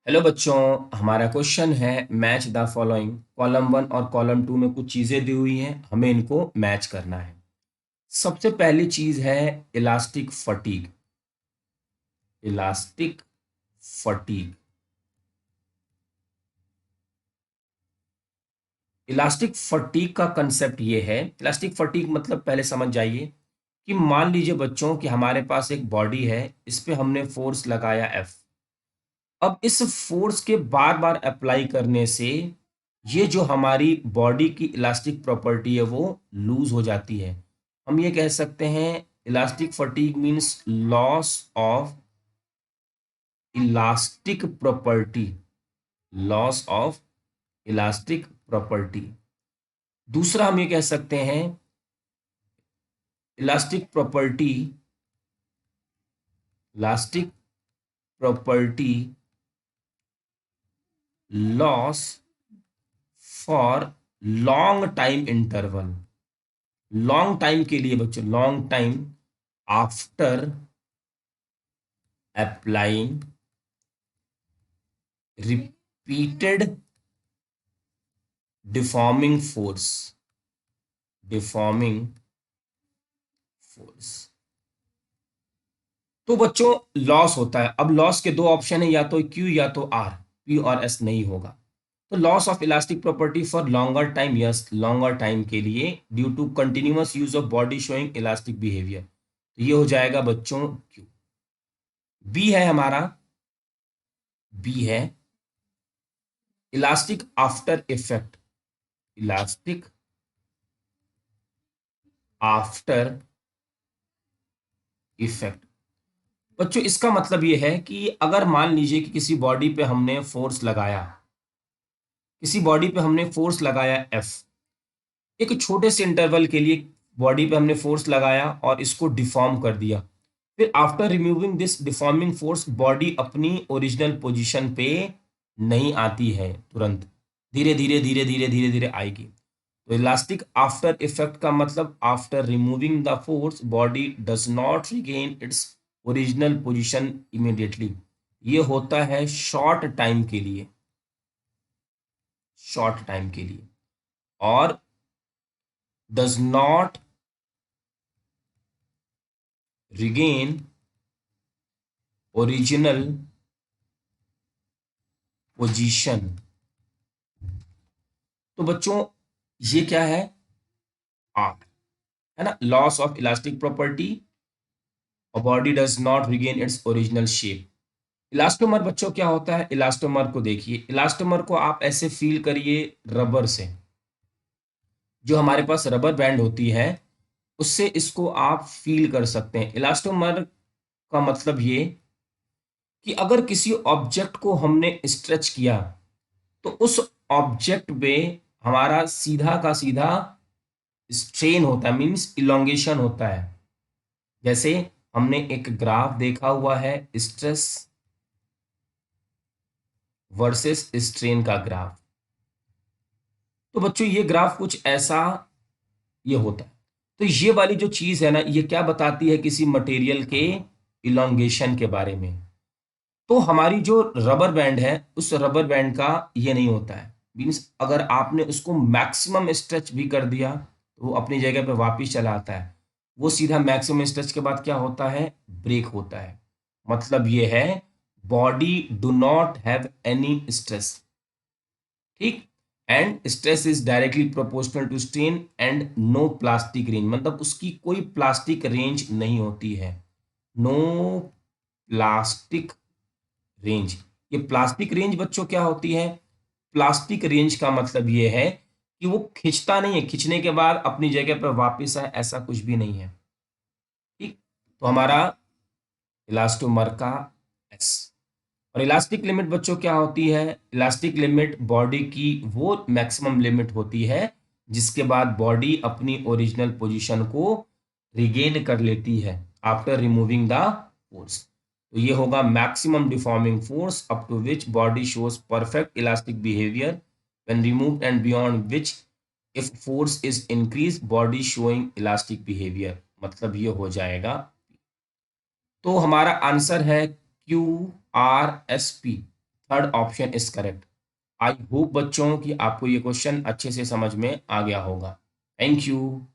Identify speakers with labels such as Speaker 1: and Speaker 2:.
Speaker 1: Hello बच्चों। हमारा question है मैच द फॉलोइंग। कॉलम 1 और कॉलम 2 में कुछ चीजें दी हुई हैं, हमें इनको मैच करना है। सबसे पहली चीज है elastic fatigue. Elastic fatigue. Elastic fatigue का कंसेप्ट ये है, इलास्टिक फटीग मतलब पहले समझ जाइए कि मान लीजिए बच्चों कि हमारे पास एक बॉडी है, इस पे हमने फोर्स लगाया एफ। अब इस फोर्स के बार बार अप्लाई करने से ये जो हमारी बॉडी की इलास्टिक प्रॉपर्टी है वो लूज हो जाती है। हम ये कह सकते हैं elastic fatigue means loss of elastic property. Loss of elastic property. दूसरा हम ये कह सकते हैं elastic property, elastic property loss for long time interval. Long time के लिए बच्चों, long time after applying repeated deforming force. Deforming force. तो बच्चों लॉस होता है। अब लॉस के दो ऑप्शन है, या तो क्यू या तो आर। पी और एस नहीं होगा। तो loss of elastic property for longer time, yes longer time के लिए due to continuous use of body showing elastic behaviour. तो ये हो जाएगा बच्चों क्यू। बी है हमारा, बी है elastic after effect. Elastic after effect. बच्चों इसका मतलब ये है कि अगर मान लीजिए कि किसी बॉडी पे हमने फोर्स लगाया, किसी बॉडी पे हमने फोर्स लगाया एफ, एक छोटे से इंटरवल के लिए बॉडी पे हमने फोर्स लगाया और इसको डिफॉर्म कर दिया। फिर after removing this deforming force body अपनी ओरिजिनल पोजीशन पे नहीं आती है तुरंत, धीरे धीरे धीरे धीरे धीरे धीरे आएगी। तो इलास्टिक आफ्टर इफेक्ट का मतलब after removing the force body does not regain its original position immediately. ये होता है शॉर्ट टाइम के लिए, शॉर्ट टाइम के लिए, और does not regain original position. तो बच्चों ये क्या है, आर है ना, लॉस ऑफ इलास्टिक प्रॉपर्टी और body does not regain its original shape. Elastomer बच्चों क्या होता है, इलास्टोमर को देखिए, इलास्टोमर को आप ऐसे फील करिए रबर से। जो हमारे पास रबर बैंड होती है उससे इसको आप फील कर सकते हैं। इलास्टोमर का मतलब ये कि अगर किसी ऑब्जेक्ट को हमने स्ट्रेच किया तो उस ऑब्जेक्ट पे हमारा सीधा का सीधा स्ट्रेन होता है, मीन्स इलोंगेशन होता है। जैसे हमने एक ग्राफ देखा हुआ है, स्ट्रेस वर्सेस स्ट्रेन का ग्राफ। तो बच्चों ये ग्राफ कुछ ऐसा ये होता है। तो ये वाली जो चीज है ना, ये क्या बताती है, किसी मटेरियल के इलोंगेशन के बारे में। तो हमारी जो रबर बैंड है उस रबर बैंड का ये नहीं होता है, मीन्स अगर आपने उसको मैक्सिमम स्ट्रेच भी कर दिया तो वो अपनी जगह पे वापस चला आता है। वो सीधा मैक्सिमम स्ट्रेच के बाद क्या होता है, ब्रेक होता है। मतलब ये है body do not have any stress, ठीक। And stress is directly proportional to strain and no plastic range, मतलब उसकी कोई प्लास्टिक रेंज नहीं होती है। No plastic range. ये प्लास्टिक रेंज बच्चों क्या होती है, प्लास्टिक रेंज का मतलब ये है कि वो खिंचता नहीं है, खिंचने के बाद अपनी जगह पर वापस आए, ऐसा कुछ भी नहीं है, ठीक। तो हमारा इलास्टोमर का एस। और इलास्टिक लिमिट बच्चों क्या होती है, इलास्टिक लिमिट बॉडी की वो मैक्सिमम लिमिट होती है जिसके बाद बॉडी अपनी ओरिजिनल पोजीशन को रिगेन कर लेती है आफ्टर रिमूविंग द फोर्स। तो ये होगा maximum deforming force up to which body shows perfect elastic behaviour when removed and beyond which if force is increase body showing elastic behaviour. मतलब ये हो जाएगा। तो हमारा आंसर है Q R S P. Third option is correct. I hope बच्चों कि आपको ये क्वेश्चन अच्छे से समझ में आ गया होगा। Thank you.